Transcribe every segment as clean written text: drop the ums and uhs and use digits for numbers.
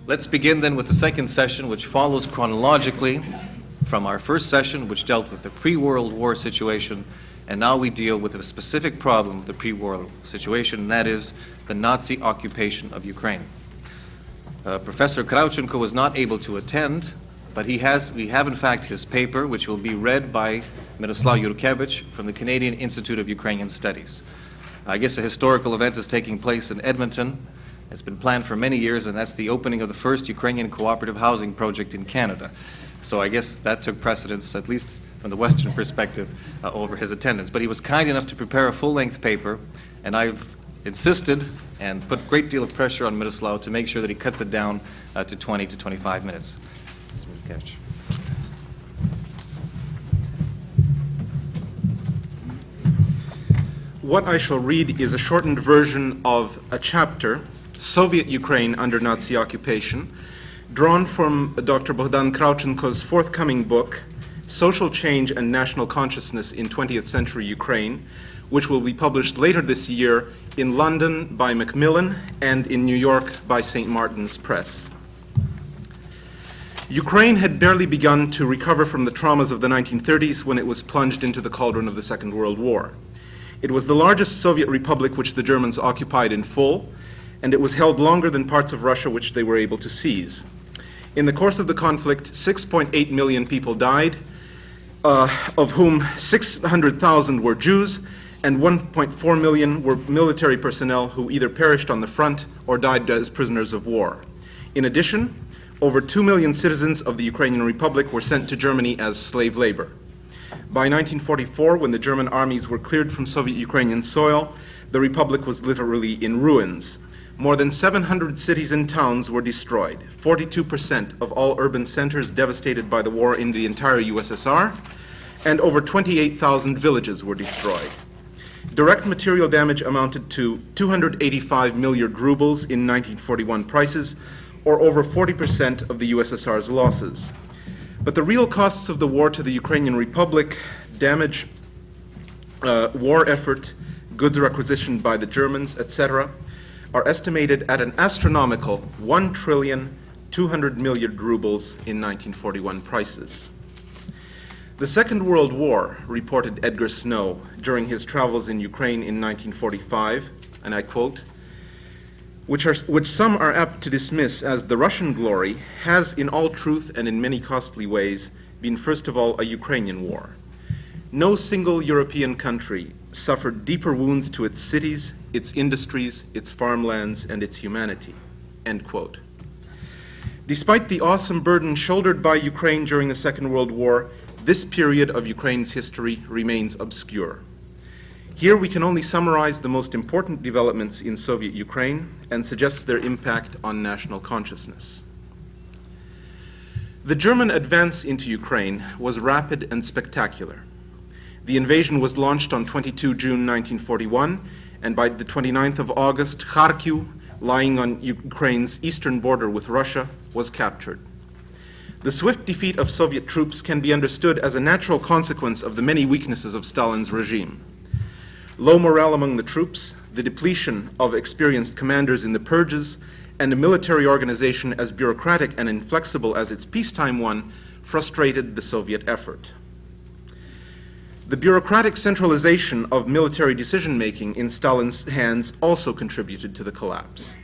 Let's begin then with the second session, which follows chronologically from our first session, which dealt with the pre-World War situation, and now we deal with a specific problem of the pre-war situation, and that is the Nazi occupation of Ukraine. Professor Krawchenko was not able to attend, but we have in fact his paper, which will be read by Myroslav Yurkevich from the Canadian Institute of Ukrainian Studies. I guess a historical event is taking place in Edmonton. It's been planned for many years, and that's the opening of the first Ukrainian cooperative housing project in Canada. So I guess that took precedence, at least from the Western perspective, over his attendance. But he was kind enough to prepare a full-length paper, and I've insisted and put a great deal of pressure on Myroslav to make sure that he cuts it down to 20 to 25 minutes. What I shall read is a shortened version of a chapter, Soviet Ukraine under Nazi occupation, drawn from Dr. Bohdan Krawchenko's forthcoming book, Social Change and National Consciousness in 20th Century Ukraine, which will be published later this year in London by Macmillan and in New York by St. Martin's Press. Ukraine had barely begun to recover from the traumas of the 1930s when it was plunged into the cauldron of the Second World War. It was the largest Soviet republic which the Germans occupied in full, and it was held longer than parts of Russia which they were able to seize. In the course of the conflict, 6.8 million people died, of whom 600,000 were Jews, and 1.4 million were military personnel who either perished on the front or died as prisoners of war. In addition, over 2 million citizens of the Ukrainian Republic were sent to Germany as slave labor. By 1944, when the German armies were cleared from Soviet Ukrainian soil, the Republic was literally in ruins. More than 700 cities and towns were destroyed, 42% of all urban centers devastated by the war in the entire USSR, and over 28,000 villages were destroyed. Direct material damage amounted to 285 million rubles in 1941 prices, or over 40% of the USSR's losses. But the real costs of the war to the Ukrainian Republic, damage, war effort, goods requisitioned by the Germans, etc., are estimated at an astronomical 1,200,000,000,000 rubles in 1941 prices. The Second World War, reported Edgar Snow during his travels in Ukraine in 1945, and I quote, which some are apt to dismiss as the Russian glory, has in all truth and in many costly ways been first of all a Ukrainian war. No single European country suffered deeper wounds to its cities, its industries, its farmlands, and its humanity, end quote. Despite the awesome burden shouldered by Ukraine during the Second World War, this period of Ukraine's history remains obscure. Here we can only summarize the most important developments in Soviet Ukraine and suggest their impact on national consciousness. The German advance into Ukraine was rapid and spectacular. The invasion was launched on 22 June 1941, and by the 29th of August, Kharkiv, lying on Ukraine's eastern border with Russia, was captured. The swift defeat of Soviet troops can be understood as a natural consequence of the many weaknesses of Stalin's regime. Low morale among the troops, the depletion of experienced commanders in the purges, and a military organization as bureaucratic and inflexible as its peacetime one frustrated the Soviet effort. The bureaucratic centralization of military decision-making in Stalin's hands also contributed to the collapse.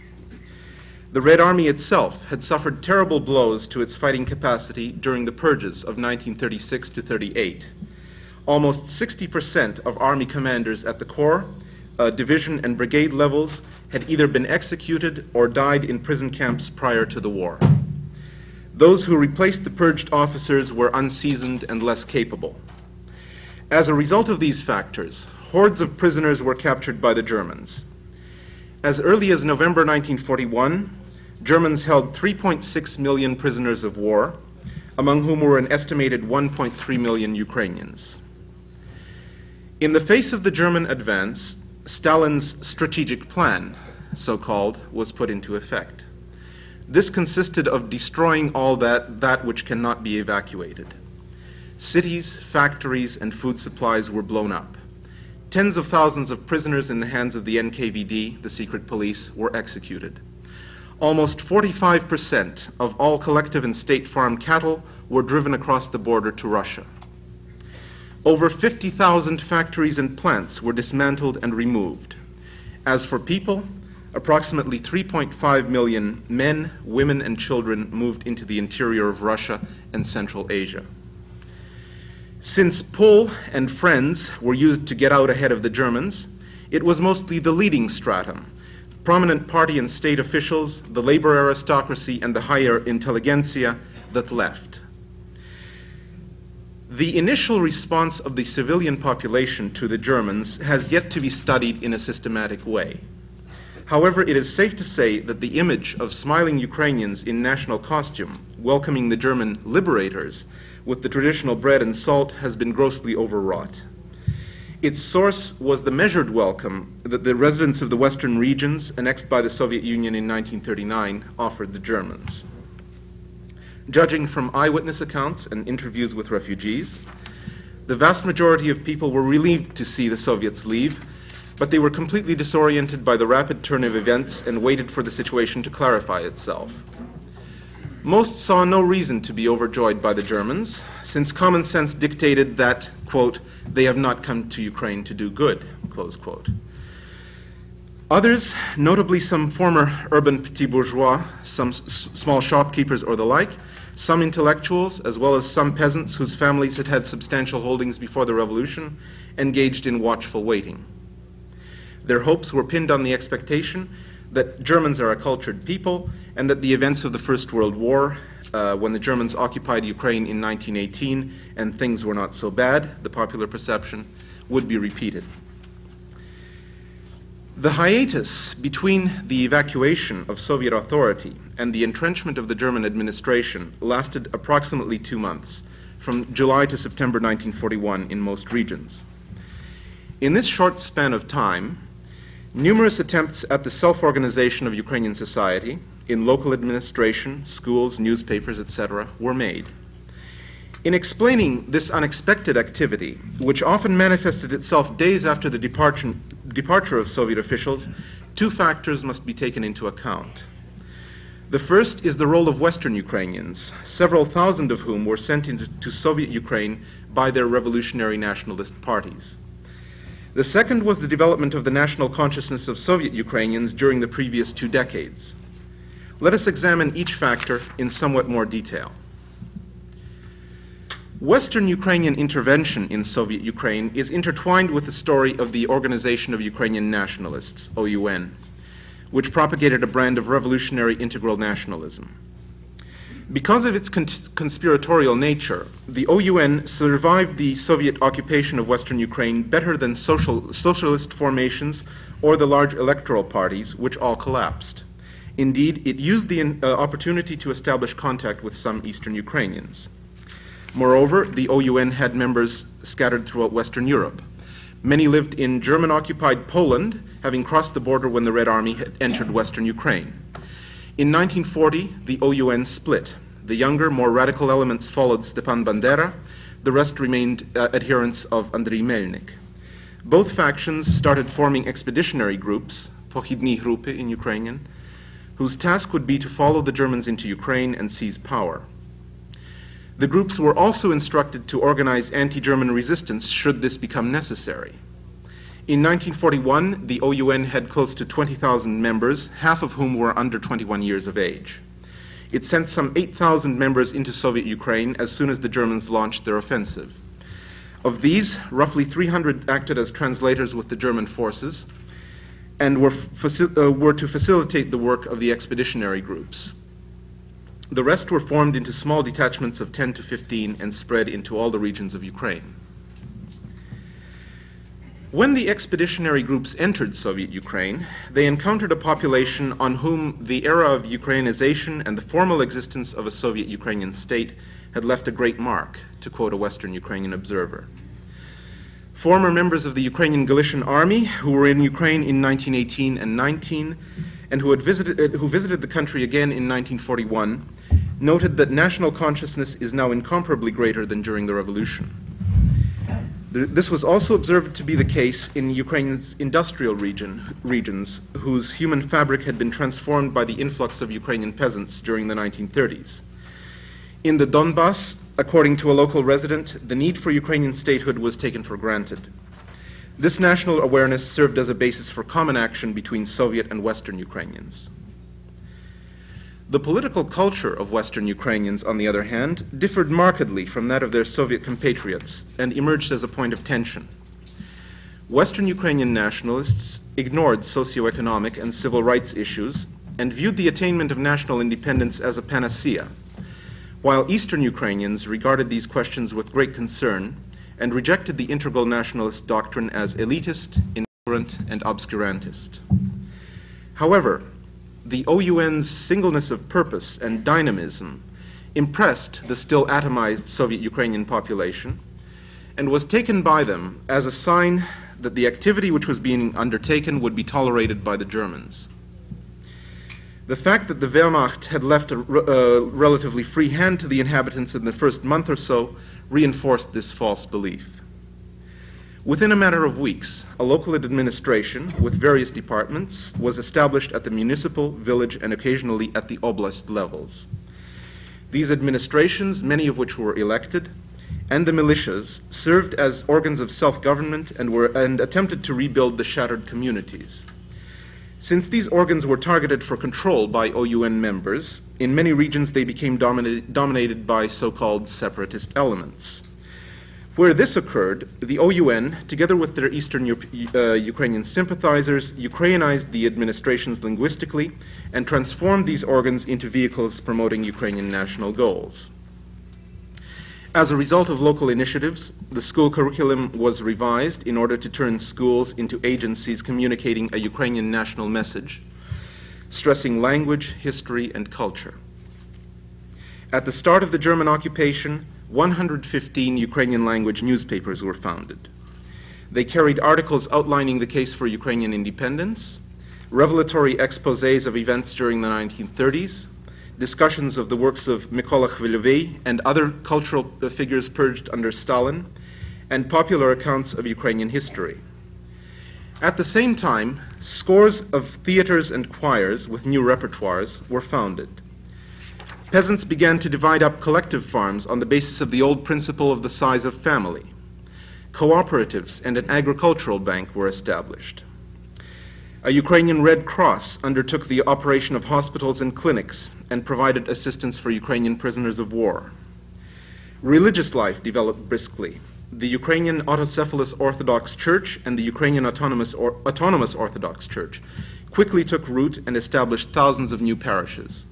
The Red Army itself had suffered terrible blows to its fighting capacity during the purges of 1936 to 38. Almost 60% of army commanders at the corps, division, and brigade levels had either been executed or died in prison camps prior to the war. Those who replaced the purged officers were unseasoned and less capable. As a result of these factors, hordes of prisoners were captured by the Germans. As early as November 1941, Germans held 3.6 million prisoners of war, among whom were an estimated 1.3 million Ukrainians. In the face of the German advance, Stalin's strategic plan, so-called, was put into effect. This consisted of destroying all that which cannot be evacuated. Cities, factories, and food supplies were blown up. Tens of thousands of prisoners in the hands of the NKVD, the secret police, were executed. almost 45% of all collective and state farm cattle were driven across the border to Russia. Over 50,000 factories and plants were dismantled and removed. As for people, approximately 3.5 million men, women, and children moved into the interior of Russia and Central Asia. Since Pol and friends were used to get out ahead of the Germans, it was mostly the leading stratum, prominent party and state officials, the labor aristocracy, and the higher intelligentsia that left. The initial response of the civilian population to the Germans has yet to be studied in a systematic way. However, it is safe to say that the image of smiling Ukrainians in national costume welcoming the German liberators with the traditional bread and salt has been grossly overwrought. Its source was the measured welcome that the residents of the western regions, annexed by the Soviet Union in 1939, offered the Germans. Judging from eyewitness accounts and interviews with refugees, the vast majority of people were relieved to see the Soviets leave, but they were completely disoriented by the rapid turn of events and waited for the situation to clarify itself. Most saw no reason to be overjoyed by the Germans, since common sense dictated that, quote, they have not come to Ukraine to do good, close quote. Others, notably some former urban petit bourgeois, some small shopkeepers or the like, some intellectuals, as well as some peasants whose families had had substantial holdings before the revolution, engaged in watchful waiting. Their hopes were pinned on the expectation that Germans are a cultured people and that the events of the First World War, when the Germans occupied Ukraine in 1918 and things were not so bad, the popular perception, would be repeated. The hiatus between the evacuation of Soviet authority and the entrenchment of the German administration lasted approximately 2 months, from July to September 1941 in most regions. In this short span of time, numerous attempts at the self-organization of Ukrainian society in local administration, schools, newspapers, etc., were made. In explaining this unexpected activity, which often manifested itself days after the departure of Soviet officials, two factors must be taken into account. The first is the role of Western Ukrainians, several thousand of whom were sent into Soviet Ukraine by their revolutionary nationalist parties. The second was the development of the national consciousness of Soviet Ukrainians during the previous 2 decades. Let us examine each factor in somewhat more detail. Western Ukrainian intervention in Soviet Ukraine is intertwined with the story of the Organization of Ukrainian Nationalists, OUN, which propagated a brand of revolutionary integral nationalism. Because of its conspiratorial nature, the OUN survived the Soviet occupation of Western Ukraine better than socialist formations or the large electoral parties, which all collapsed. Indeed, it used the opportunity to establish contact with some Eastern Ukrainians. Moreover, the OUN had members scattered throughout Western Europe. Many lived in German-occupied Poland, having crossed the border when the Red Army had entered Western Ukraine. In 1940, the OUN split. The younger, more radical elements followed Stepan Bandera. The rest remained adherents of Andriy Melnik. Both factions started forming expeditionary groups, Pochidny Grupy in Ukrainian, whose task would be to follow the Germans into Ukraine and seize power. The groups were also instructed to organize anti-German resistance should this become necessary. In 1941, the OUN had close to 20,000 members, half of whom were under 21 years of age. It sent some 8,000 members into Soviet Ukraine as soon as the Germans launched their offensive. Of these, roughly 300 acted as translators with the German forces and were to facilitate the work of the expeditionary groups. The rest were formed into small detachments of 10 to 15 and spread into all the regions of Ukraine. When the expeditionary groups entered Soviet Ukraine, they encountered a population on whom the era of Ukrainization and the formal existence of a Soviet Ukrainian state had left a great mark, to quote a Western Ukrainian observer. Former members of the Ukrainian Galician Army who were in Ukraine in 1918 and 19 and who visited the country again in 1941 noted that national consciousness is now incomparably greater than during the revolution. This was also observed to be the case in Ukraine's industrial regions, whose human fabric had been transformed by the influx of Ukrainian peasants during the 1930s. In the Donbass, according to a local resident, the need for Ukrainian statehood was taken for granted. This national awareness served as a basis for common action between Soviet and Western Ukrainians. The political culture of Western Ukrainians, on the other hand, differed markedly from that of their Soviet compatriots and emerged as a point of tension. Western Ukrainian nationalists ignored socioeconomic and civil rights issues and viewed the attainment of national independence as a panacea, while Eastern Ukrainians regarded these questions with great concern and rejected the integral nationalist doctrine as elitist, intolerant, and obscurantist. However, the OUN's singleness of purpose and dynamism impressed the still atomized Soviet Ukrainian population and was taken by them as a sign that the activity which was being undertaken would be tolerated by the Germans. The fact that the Wehrmacht had left a relatively free hand to the inhabitants in the first month or so reinforced this false belief. Within a matter of weeks, a local administration with various departments was established at the municipal, village, and occasionally at the oblast levels. These administrations, many of which were elected, and the militias served as organs of self-government and attempted to rebuild the shattered communities. Since these organs were targeted for control by OUN members, in many regions they became dominated by so-called separatist elements. Where this occurred, the OUN, together with their Eastern Ukrainian sympathizers, Ukrainized the administrations linguistically and transformed these organs into vehicles promoting Ukrainian national goals. As a result of local initiatives, the school curriculum was revised in order to turn schools into agencies communicating a Ukrainian national message, stressing language, history, and culture. At the start of the German occupation, 115 Ukrainian language newspapers were founded. They carried articles outlining the case for Ukrainian independence, revelatory exposés of events during the 1930s, discussions of the works of Myroslav Yurkevich and other cultural figures purged under Stalin, and popular accounts of Ukrainian history. At the same time, scores of theaters and choirs with new repertoires were founded. Peasants began to divide up collective farms on the basis of the old principle of the size of family. Cooperatives and an agricultural bank were established. A Ukrainian Red Cross undertook the operation of hospitals and clinics and provided assistance for Ukrainian prisoners of war. Religious life developed briskly. The Ukrainian Autocephalous Orthodox Church and the Ukrainian Autonomous Orthodox Church quickly took root and established thousands of new parishes.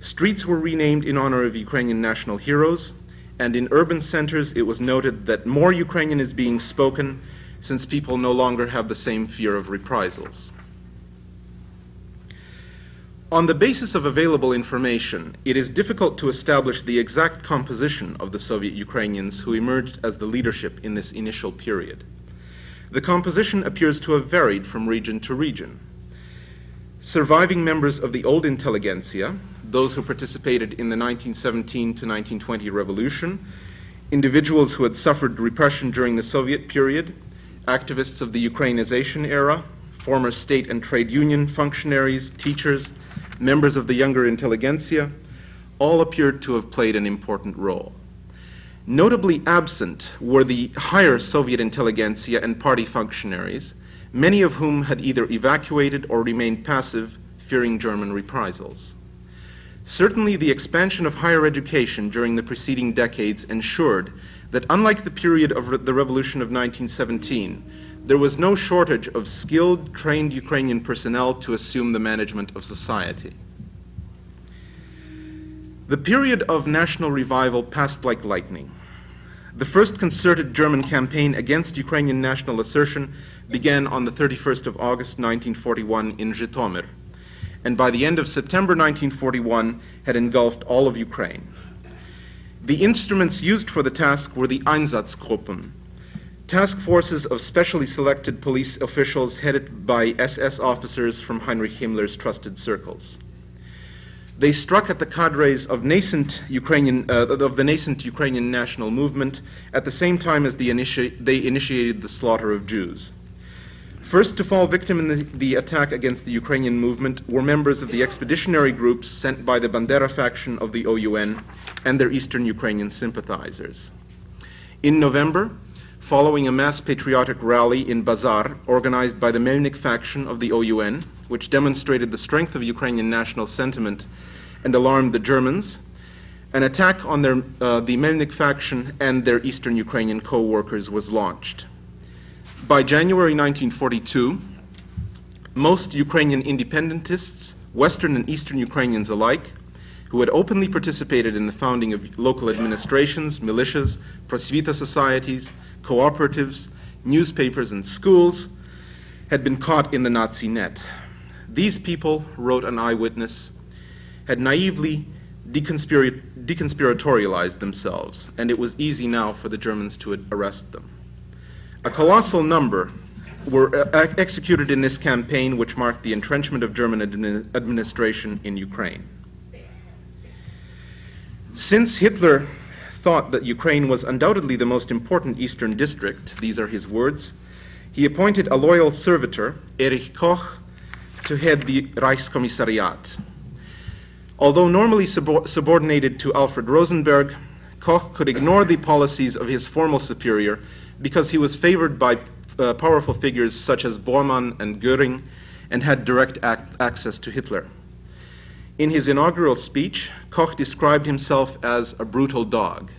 Streets were renamed in honor of Ukrainian national heroes, and in urban centers it was noted that more Ukrainian is being spoken since people no longer have the same fear of reprisals. On the basis of available information, it is difficult to establish the exact composition of the Soviet Ukrainians who emerged as the leadership in this initial period. The composition appears to have varied from region to region. Surviving members of the old intelligentsia, those who participated in the 1917 to 1920 revolution, individuals who had suffered repression during the Soviet period, activists of the Ukrainization era, former state and trade union functionaries, teachers, members of the younger intelligentsia, all appeared to have played an important role. Notably absent were the higher Soviet intelligentsia and party functionaries, many of whom had either evacuated or remained passive, fearing German reprisals. Certainly, the expansion of higher education during the preceding decades ensured that, unlike the period of the revolution of 1917, there was no shortage of skilled, trained Ukrainian personnel to assume the management of society. The period of national revival passed like lightning. The first concerted German campaign against Ukrainian national assertion began on the 31st of August 1941 in Zhytomyr, and by the end of September 1941 had engulfed all of Ukraine. The instruments used for the task were the Einsatzgruppen, task forces of specially selected police officials headed by SS officers from Heinrich Himmler's trusted circles. They struck at the cadres of the nascent Ukrainian national movement at the same time as they initiated the slaughter of Jews. First to fall victim in the attack against the Ukrainian movement were members of the expeditionary groups sent by the Bandera faction of the OUN and their Eastern Ukrainian sympathizers. In November, following a mass patriotic rally in Bazar organized by the Melnik faction of the OUN, which demonstrated the strength of Ukrainian national sentiment and alarmed the Germans, an attack on the Melnik faction and their Eastern Ukrainian co-workers was launched. By January 1942, most Ukrainian independentists, Western and Eastern Ukrainians alike, who had openly participated in the founding of local administrations, militias, prosvita societies, cooperatives, newspapers, and schools, had been caught in the Nazi net. These people, wrote an eyewitness, had naively deconspiratorialized themselves, and it was easy now for the Germans to arrest them. A colossal number were executed in this campaign, which marked the entrenchment of German administration in Ukraine. Since Hitler thought that Ukraine was undoubtedly the most important Eastern district, these are his words, he appointed a loyal servitor, Erich Koch, to head the Reichskommissariat. Although normally subordinated to Alfred Rosenberg, Koch could ignore the policies of his formal superior because he was favored by powerful figures such as Bormann and Göring and had direct access to Hitler. In his inaugural speech, Koch described himself as a brutal dog.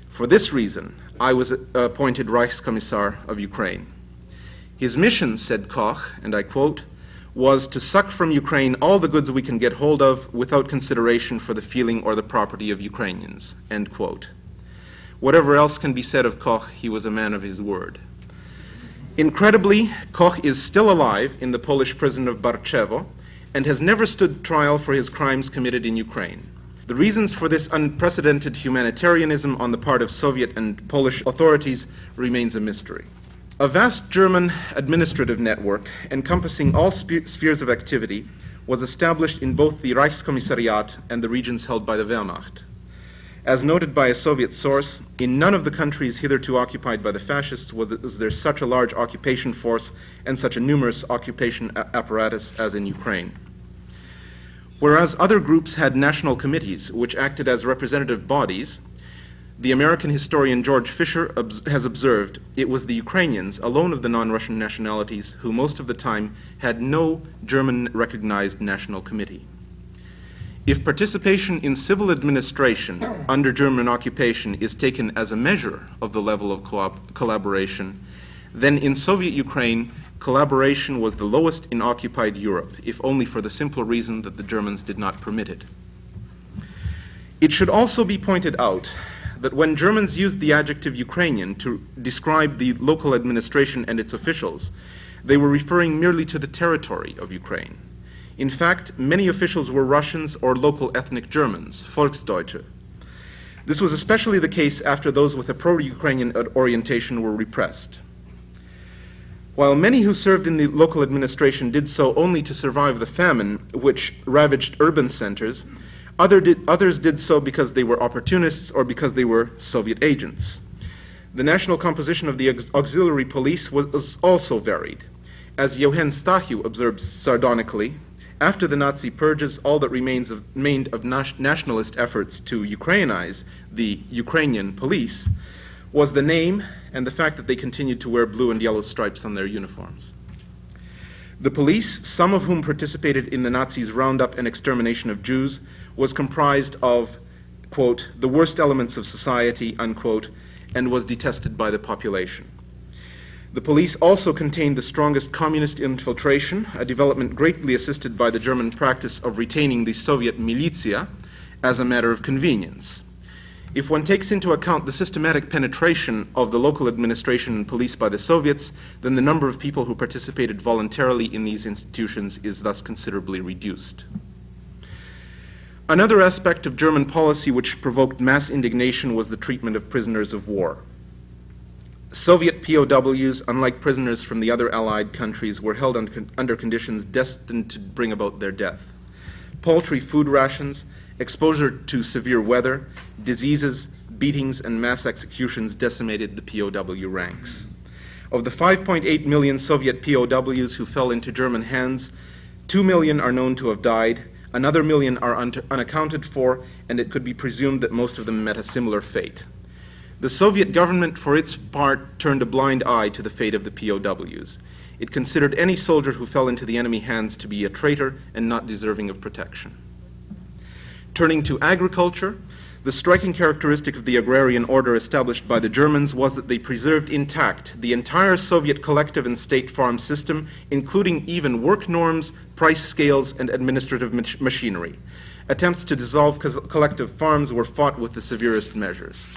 For this reason, I was appointed Reichskommissar of Ukraine. His mission, said Koch, and I quote, was to suck from Ukraine all the goods we can get hold of without consideration for the feeling or the property of Ukrainians, end quote. Whatever else can be said of Koch, he was a man of his word. Incredibly, Koch is still alive in the Polish prison of Barczewo and has never stood trial for his crimes committed in Ukraine. The reasons for this unprecedented humanitarianism on the part of Soviet and Polish authorities remains a mystery. A vast German administrative network encompassing all spheres of activity was established in both the Reichskommissariat and the regions held by the Wehrmacht. As noted by a Soviet source, in none of the countries hitherto occupied by the fascists was there such a large occupation force and such a numerous occupation apparatus as in Ukraine. Whereas other groups had national committees which acted as representative bodies, the American historian George Fisher has observed it was the Ukrainians, alone of the non-Russian nationalities, who most of the time had no German-recognized national committee. If participation in civil administration under German occupation is taken as a measure of the level of collaboration, then in Soviet Ukraine, collaboration was the lowest in occupied Europe, if only for the simple reason that the Germans did not permit it. It should also be pointed out that when Germans used the adjective Ukrainian to describe the local administration and its officials, they were referring merely to the territory of Ukraine. In fact, many officials were Russians or local ethnic Germans, Volksdeutsche. This was especially the case after those with a pro-Ukrainian orientation were repressed. While many who served in the local administration did so only to survive the famine which ravaged urban centers, others did so because they were opportunists or because they were Soviet agents. The national composition of the auxiliary police was also varied. As Johann Stachio observed sardonically, after the Nazi purges, all that remained of nationalist efforts to Ukrainize the Ukrainian police was the name and the fact that they continued to wear blue and yellow stripes on their uniforms. The police, some of whom participated in the Nazis' roundup and extermination of Jews, was comprised of, quote, the worst elements of society, unquote, and was detested by the population. The police also contained the strongest communist infiltration, a development greatly assisted by the German practice of retaining the Soviet militia as a matter of convenience. If one takes into account the systematic penetration of the local administration and police by the Soviets, then the number of people who participated voluntarily in these institutions is thus considerably reduced. Another aspect of German policy which provoked mass indignation was the treatment of prisoners of war. Soviet POWs, unlike prisoners from the other Allied countries, were held under conditions destined to bring about their death. paltry food rations, exposure to severe weather, diseases, beatings, and mass executions decimated the POW ranks. Of the 5.8 million Soviet POWs who fell into German hands, 2 million are known to have died, another million are unaccounted for, and it could be presumed that most of them met a similar fate. The Soviet government, for its part, turned a blind eye to the fate of the POWs. It considered any soldier who fell into the enemy hands to be a traitor and not deserving of protection. Turning to agriculture, the striking characteristic of the agrarian order established by the Germans was that they preserved intact the entire Soviet collective and state farm system, including even work norms, price scales, and administrative machinery. Attempts to dissolve collective farms were fought with the severest measures.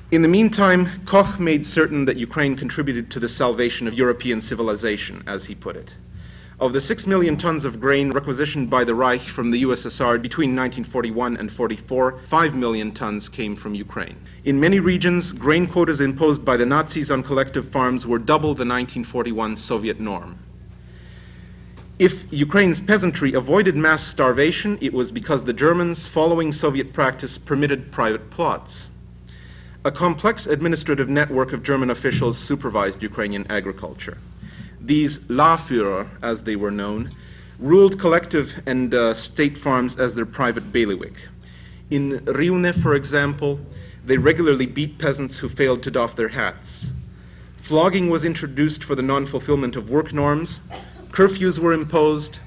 In the meantime, Koch made certain that Ukraine contributed to the salvation of European civilization, as he put it. Of the 6 million tons of grain requisitioned by the Reich from the USSR between 1941 and 44, 5 million tons came from Ukraine. In many regions, grain quotas imposed by the Nazis on collective farms were double the 1941 Soviet norm. If Ukraine's peasantry avoided mass starvation, it was because the Germans, following Soviet practice, permitted private plots. A complex administrative network of German officials supervised Ukrainian agriculture. These Lahführer, as they were known, ruled collective and state farms as their private bailiwick. In Rivne, for example, they regularly beat peasants who failed to doff their hats. Flogging was introduced for the non-fulfillment of work norms. Curfews were imposed.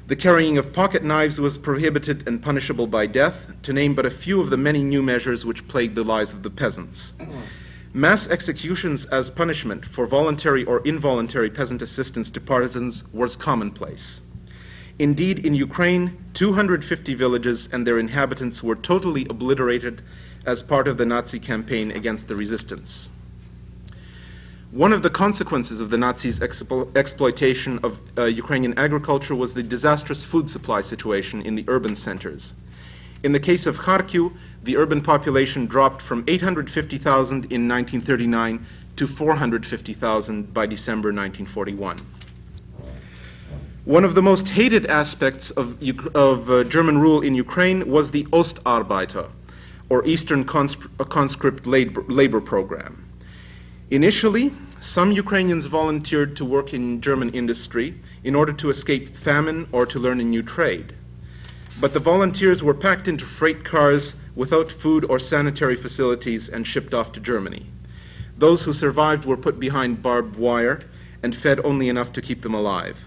The carrying of pocket knives was prohibited and punishable by death, to name but a few of the many new measures which plagued the lives of the peasants. Mass executions as punishment for voluntary or involuntary peasant assistance to partisans was commonplace. Indeed, in Ukraine, 250 villages and their inhabitants were totally obliterated as part of the Nazi campaign against the resistance. One of the consequences of the Nazis' exploitation of Ukrainian agriculture was the disastrous food supply situation in the urban centers. In the case of Kharkiv, the urban population dropped from 850,000 in 1939 to 450,000 by December 1941. One of the most hated aspects of German rule in Ukraine was the Ostarbeiter, or Eastern Conscript labor program. Initially, some Ukrainians volunteered to work in German industry in order to escape famine or to learn a new trade. But the volunteers were packed into freight cars without food or sanitary facilities and shipped off to Germany. Those who survived were put behind barbed wire and fed only enough to keep them alive.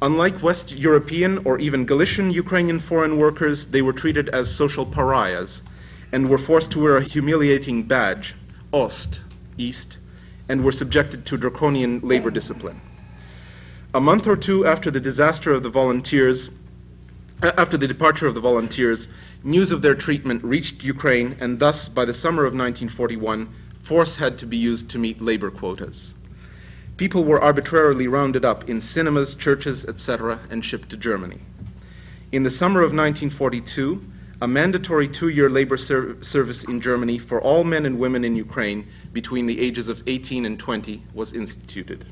Unlike West European or even Galician Ukrainian foreign workers, they were treated as social pariahs and were forced to wear a humiliating badge, Ost, East, and were subjected to draconian labor discipline. A month or two after the departure of the volunteers, news of their treatment reached Ukraine, and thus, by the summer of 1941, force had to be used to meet labor quotas. People were arbitrarily rounded up in cinemas, churches, etc., and shipped to Germany. In the summer of 1942, a mandatory 2-year labor service in Germany for all men and women in Ukraine between the ages of 18 and 20 was instituted.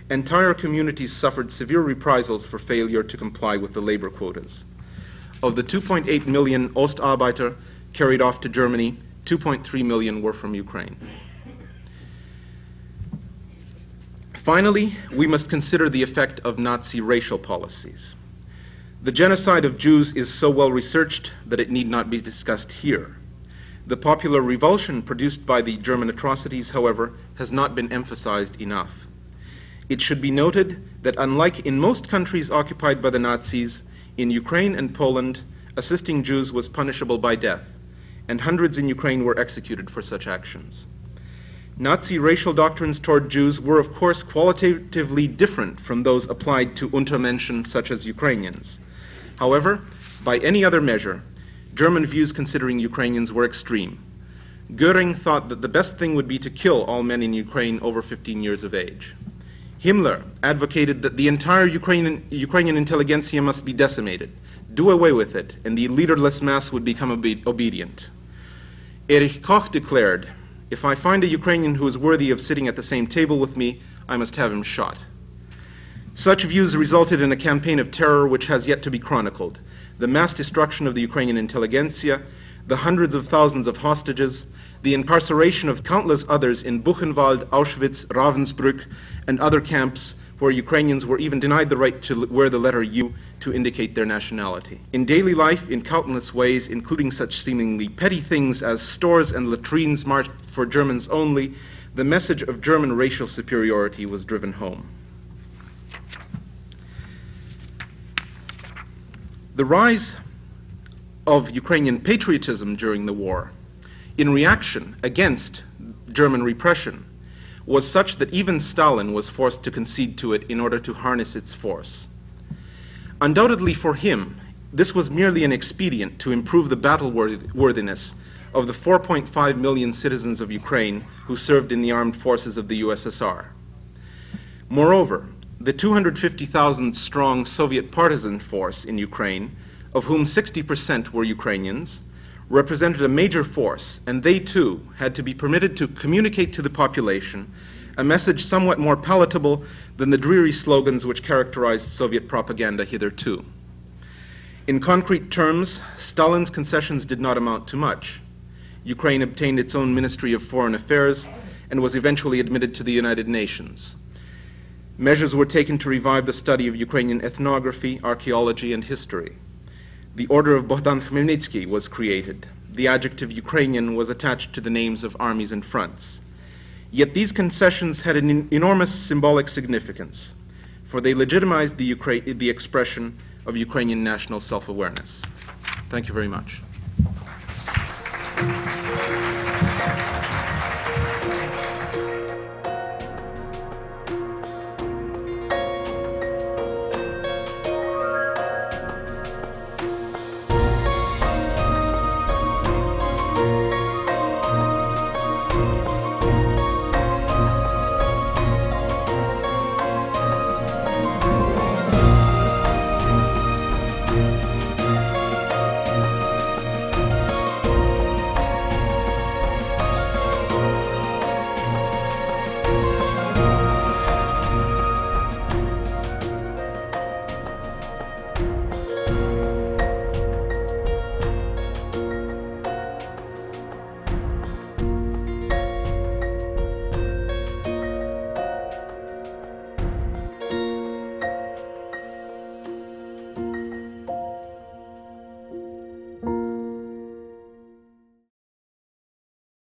Entire communities suffered severe reprisals for failure to comply with the labor quotas. Of the 2.8 million Ostarbeiter carried off to Germany, 2.3 million were from Ukraine. Finally, we must consider the effect of Nazi racial policies. The genocide of Jews is so well researched that it need not be discussed here. The popular revulsion produced by the German atrocities, however, has not been emphasized enough. It should be noted that unlike in most countries occupied by the Nazis, in Ukraine and Poland, assisting Jews was punishable by death, and hundreds in Ukraine were executed for such actions. Nazi racial doctrines toward Jews were, of course, qualitatively different from those applied to Untermenschen such as Ukrainians. However, by any other measure, German views considering Ukrainians were extreme. Göring thought that the best thing would be to kill all men in Ukraine over 15 years of age. Himmler advocated that the entire Ukrainian intelligentsia must be decimated, do away with it, and the leaderless mass would become obedient. Erich Koch declared, "If I find a Ukrainian who is worthy of sitting at the same table with me, I must have him shot." Such views resulted in a campaign of terror which has yet to be chronicled. The mass destruction of the Ukrainian intelligentsia, the hundreds of thousands of hostages, the incarceration of countless others in Buchenwald, Auschwitz, Ravensbrück, and other camps where Ukrainians were even denied the right to wear the letter U to indicate their nationality. In daily life, in countless ways, including such seemingly petty things as stores and latrines marked for Germans only, the message of German racial superiority was driven home. The rise of Ukrainian patriotism during the war, in reaction against German repression, was such that even Stalin was forced to concede to it in order to harness its force. Undoubtedly for him, this was merely an expedient to improve the battle-worthiness of the 4.5 million citizens of Ukraine who served in the armed forces of the USSR. Moreover, the 250,000 strong Soviet partisan force in Ukraine, of whom 60% were Ukrainians, represented a major force, and they too had to be permitted to communicate to the population a message somewhat more palatable than the dreary slogans which characterized Soviet propaganda hitherto. In concrete terms, Stalin's concessions did not amount to much. Ukraine obtained its own Ministry of Foreign Affairs and was eventually admitted to the United Nations. Measures were taken to revive the study of Ukrainian ethnography, archaeology, and history. The Order of Bohdan Khmelnytsky was created. The adjective Ukrainian was attached to the names of armies and fronts. Yet these concessions had an enormous symbolic significance, for they legitimized the expression of Ukrainian national self-awareness. Thank you very much.